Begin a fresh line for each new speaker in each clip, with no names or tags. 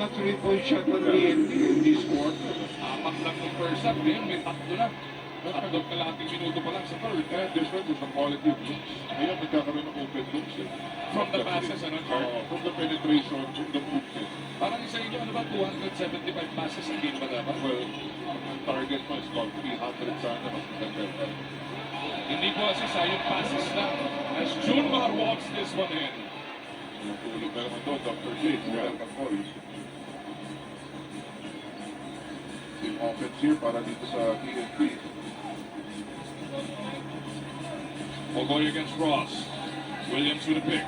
na 3-point shot ng TNT in this quarter.
Apat lang ng first half, ngayon may tatlo na. Tatlo kalating minuto pa lang sa third.
Kaya different sa quality of looks. Ngayon nagkakaroon ng open looks.
From the passes, ano, Charlie?
From the penetration, from the movement.
Parang isa inyo, ano ba, 275 passes a game ba dapat?
Well, ang target mo is called 300 sana. Mas maganda.
Hindi po kasi sayang passes lang. As Junmar walks this one in.
Tulog na naman doon, Dr. J. Welcome po. Team offense here para dito sa TNT.
Pogoy against Ross. Williams with a pick.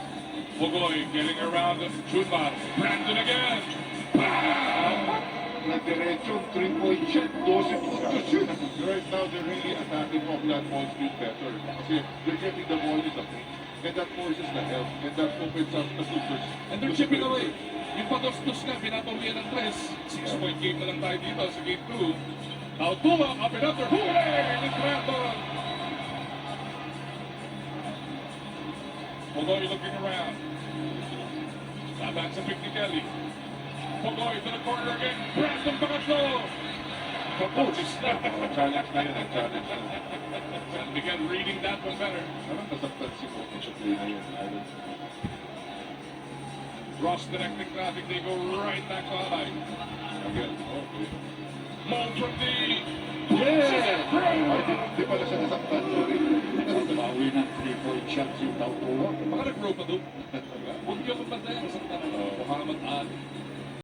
Pogoy getting around Junmar. Brandon again. Bam!
Na diretsong 3-point shot, 12 puntos yun.
Right now, they're really attacking off that ball screen better. Kasi they're getting the ball in the paint. And that forces the help. And that opens up the supers.
And they're chipping away. Yung patos-tos na, binabawian ng 3. 6-point game na lang tayo dito sa game 2. Now Tuma, up and under. Hooray! With Brandon. Pogoy looking around. Laban sa pick ni Kelly. Pogoy to the corner again. Brandon Bagaslo. Kaputsis na.
Challenge na yun. Challenge na.
And began reading that one better.
Parang nasaktan si Coach sa play na yun.
Ross directing traffic. They go right back to line.
Again, okay.
Mo from the...
Yeah!
Di pala siya nasaktan. Sorry.
Bawi ng 3-point shot yung Tautuwa.
Baka nag-rope pa doon. Huwag niyo kong bandayan sa tanong. Muhammad Ali.